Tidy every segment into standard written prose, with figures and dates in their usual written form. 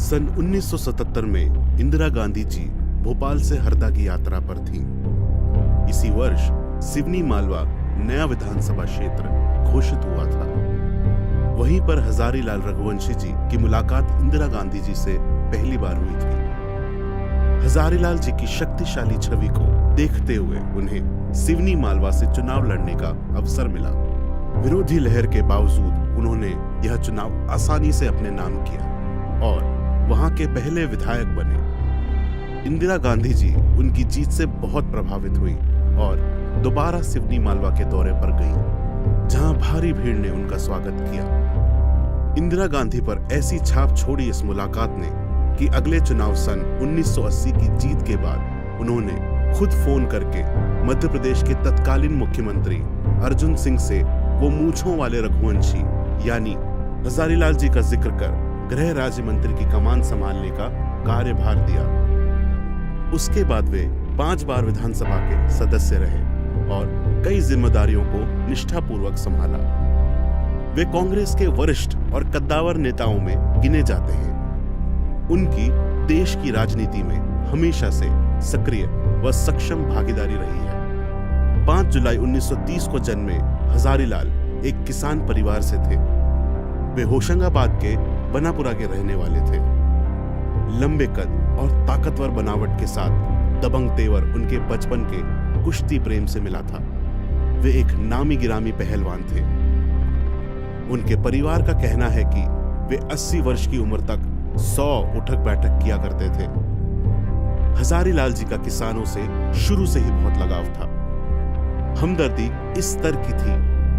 सन 1977 में इंदिरा गांधी जी भोपाल से हरदा की यात्रा पर थीं। इसी वर्ष सिवनी मालवा नया विधानसभा क्षेत्र घोषित हुआ था। वहीं पर हजारीलाल रघुवंशी जी की मुलाकात इंदिरा गांधी जी से पहली बार हुई थी। हजारीलाल जी की शक्तिशाली छवि को देखते हुए उन्हें सिवनी मालवा से चुनाव लड़ने का अवसर मिला। विरोधी लहर के बावजूद उन्होंने यह चुनाव आसानी से अपने नाम किया और वहां के पहले विधायक बने। इंदिरा गांधी जी उनकी जीत से बहुत प्रभावित हुई और दोबारा सिवनी मालवा के दौरे पर गईं, जहां भारी भीड़ ने उनका स्वागत किया। इंदिरा गांधी पर ऐसी छाप छोड़ी इस मुलाकात ने कि अगले चुनाव सन 1980 की जीत के बाद उन्होंने खुद फोन करके मध्य प्रदेश के तत्कालीन मुख्यमंत्री अर्जुन सिंह से वो मूंछों वाले रघुवंशी यानी हजारीलाल जी का जिक्र कर गृह राज्य मंत्री की कमान संभालने का कार्यभार दिया। उसके बाद वे 5 बार विधानसभा के सदस्य रहे और कई जिम्मेदारियों को निष्ठापूर्वक संभाला। वे कांग्रेस के वरिष्ठ और कद्दावर नेताओं में गिने जाते हैं। उनकी देश की राजनीति में हमेशा से सक्रिय व सक्षम भागीदारी रही है। 5 जुलाई 1930 को जन्मे हजारीलाल एक किसान परिवार से थे। वे होशंगाबाद के बनापुरा के रहने वाले थे। लंबे कद और ताकतवर बनावट के साथ दबंग तेवर उनके बचपन के कुश्ती प्रेम से मिला था। वे एक नामी गिरामी पहलवान थे। उनके परिवार का कहना है कि वे 80 वर्ष की उम्र तक 100 उठक बैठक किया करते थे। हजारीलाल जी का किसानों से शुरू से ही बहुत लगाव था। हमदर्दी इस स्तर की थी,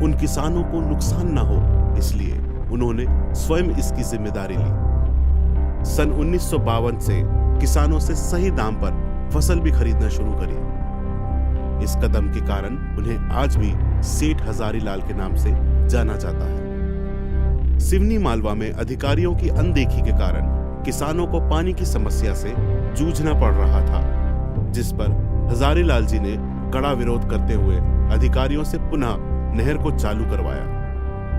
उन किसानों को नुकसान न हो, इसलिए उन्होंने स्वयं इसकी जिम्मेदारी ली। सन 1952 से किसानों से सही दाम पर फसल भी खरीदना शुरू करी। इस कदम के कारण उन्हें आज भी सेठ हजारीलाल के नाम से जाना जाता है। सिवनी मालवा में अधिकारियों की अनदेखी के कारण किसानों को पानी की समस्या से जूझना पड़ रहा था, जिस पर हजारीलाल जी ने कड़ा विरोध करते हुए अधिकारियों से पुनः नहर को चालू करवाया।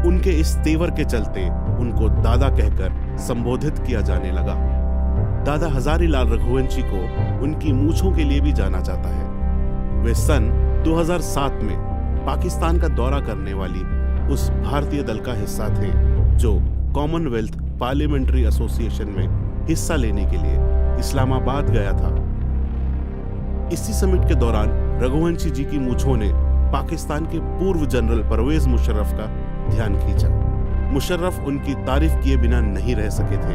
उनके इस तेवर के चलते उनको दादा कहकर संबोधित किया जाने लगा। दादा हजारीलाल रघुवंशी को उनकी मूंछों के लिए भी जाना जाता है। वे सन 2007 में पाकिस्तान का दौरा करने वाली उस भारतीय दल का हिस्सा थे जो कॉमनवेल्थ पार्लियामेंट्री एसोसिएशन में हिस्सा लेने के लिए इस्लामाबाद गया था। इसी समिट के दौरान रघुवंशी जी की मूंछों ने पाकिस्तान के पूर्व जनरल परवेज मुशर्रफ का ध्यान खींचा। मुशर्रफ उनकी तारीफ किए बिना नहीं रह सके थे।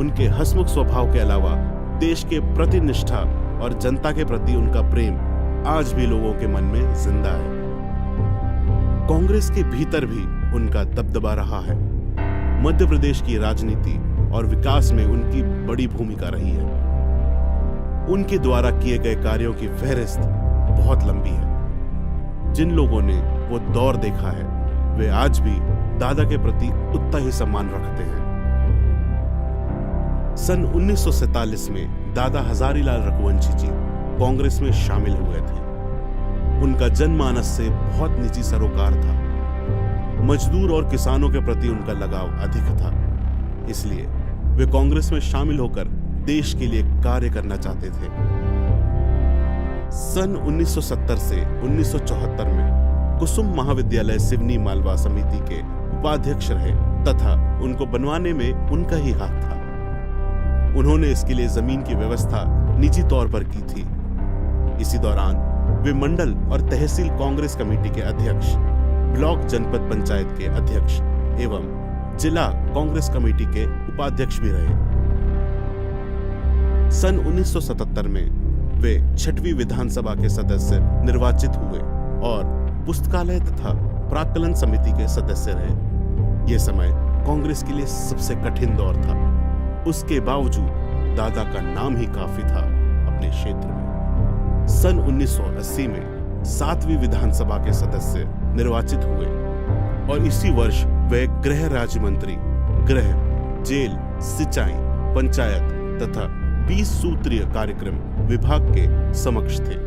उनके हंसमुख स्वभाव के अलावा देश के प्रति निष्ठा और जनता के प्रति उनका प्रेम आज भी लोगों के मन में जिंदा है। कांग्रेस के भीतर भी उनका दबदबा रहा है। मध्य प्रदेश की राजनीति और विकास में उनकी बड़ी भूमिका रही है। उनके द्वारा किए गए कार्यों की फहरिस्त बहुत लंबी है। जिन लोगों ने वो दौर देखा है वे आज भी दादा के प्रति उतना ही सम्मान रखते हैं। सन 1947 में दादा हजारीलाल रघुवंशी जी कांग्रेस में शामिल हुए थे। उनका जनमानस से बहुत निजी सरोकार था। मजदूर और किसानों के प्रति उनका लगाव अधिक था, इसलिए वे कांग्रेस में शामिल होकर देश के लिए कार्य करना चाहते थे। सन 1970 से 1974 में कुसुम महाविद्यालय सिवनी मालवा समिति के उपाध्यक्ष रहे तथा उनको बनवाने में उनका ही हाथ था। उन्होंने इसके लिए जमीन की व्यवस्था निजी तौर पर की थी। इसी दौरान वे मंडल और तहसील कांग्रेस कमेटी के अध्यक्ष, ब्लॉक जनपद पंचायत के अध्यक्ष एवं जिला कांग्रेस कमेटी के उपाध्यक्ष भी रहे। सन 1977 में वे 6वीं विधानसभा के सदस्य निर्वाचित हुए और पुस्तकालय तथा प्राक्कलन समिति के सदस्य रहे। यह समय कांग्रेस के लिए सबसे कठिन दौर था। उसके बावजूद दादा का नाम ही काफी था अपने क्षेत्र में। सन 1980 में 7वीं विधानसभा के सदस्य निर्वाचित हुए और इसी वर्ष वे गृह राज्य मंत्री, गृह, जेल, सिंचाई, पंचायत तथा 20 सूत्रीय कार्यक्रम विभाग के समक्ष थे।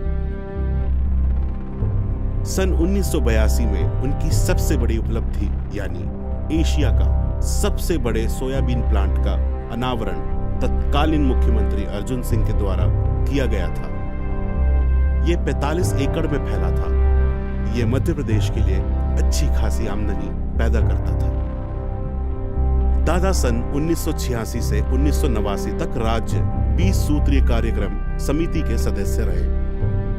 सन 1982 में उनकी सबसे बड़ी उपलब्धि यानी एशिया का सबसे बड़े सोयाबीन प्लांट का अनावरण तत्कालीन मुख्यमंत्री अर्जुन सिंह के द्वारा किया गया था। यह 45 एकड़ में फैला था। यह मध्य प्रदेश के लिए अच्छी खासी आमदनी पैदा करता था। दादा सन 1986 से 1989 तक राज्य 20 सूत्रीय कार्यक्रम समिति के सदस्य रहे।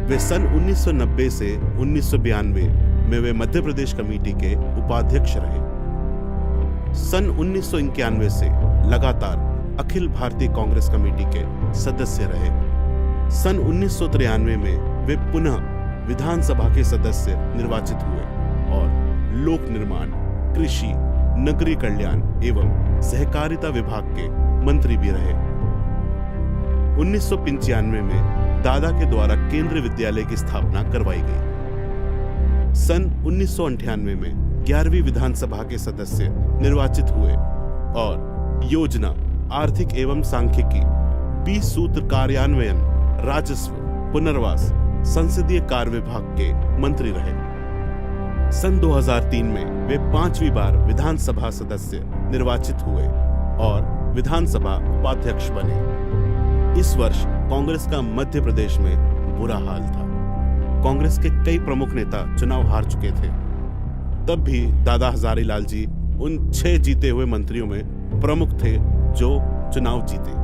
वे सन 1990 से 1992 में वे मध्य प्रदेश कमेटी के उपाध्यक्ष रहे। सन 1991 से लगातार अखिल भारतीय कांग्रेस कमेटी के सदस्य रहे। सन 1993 में वे पुनः विधानसभा के सदस्य निर्वाचित हुए और लोक निर्माण, कृषि, नगरीय कल्याण एवं सहकारिता विभाग के मंत्री भी रहे। 1995 में दादा के द्वारा केंद्रीय विद्यालय की स्थापना करवाई गई। सन 1998 में 11वीं विधानसभा के सदस्य निर्वाचित हुए और योजना, आर्थिक एवं सांख्यिकी, 20 सूत्र कार्यान्वयन, राजस्व, पुनर्वास, संसदीय कार्य विभाग के मंत्री रहे। सन 2003 में वे 5वीं बार विधानसभा सदस्य निर्वाचित हुए और विधानसभा उपाध्यक्ष बने। इस वर्ष कांग्रेस का मध्य प्रदेश में बुरा हाल था। कांग्रेस के कई प्रमुख नेता चुनाव हार चुके थे। तब भी दादा हजारी लाल जी उन 6 जीते हुए मंत्रियों में प्रमुख थे जो चुनाव जीते।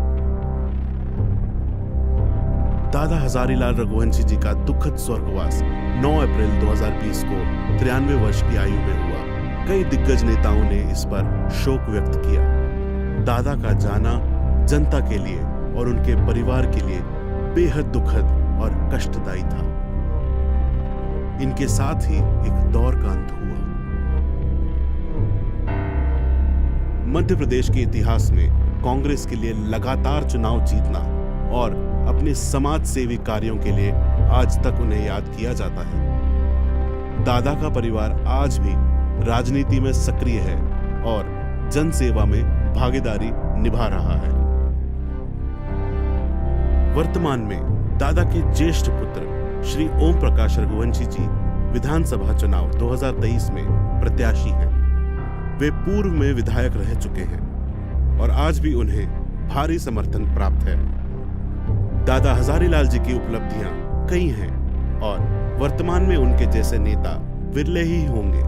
दादा हजारी लाल रघुवंशी जी का दुखद स्वर्गवास 9 अप्रैल 2020 को 93 वर्ष की आयु में हुआ। कई दिग्गज नेताओं ने इस पर शोक व्यक्त किया। दादा का जाना जनता के लिए और उनके परिवार के लिए बेहद दुखद और कष्टदायी था। इनके साथ ही एक दौर का अंत हुआ। मध्य प्रदेश के इतिहास में कांग्रेस के लिए लगातार चुनाव जीतना और अपने समाज सेवी कार्यों के लिए आज तक उन्हें याद किया जाता है। दादा का परिवार आज भी राजनीति में सक्रिय है और जन सेवा में भागीदारी निभा रहा है। वर्तमान में दादा के ज्येष्ठ पुत्र श्री ओम प्रकाश रघुवंशी जी विधानसभा चुनाव 2023 में प्रत्याशी हैं। वे पूर्व में विधायक रह चुके हैं और आज भी उन्हें भारी समर्थन प्राप्त है। दादा हजारी लाल जी की उपलब्धियां कई हैं और वर्तमान में उनके जैसे नेता विरले ही होंगे।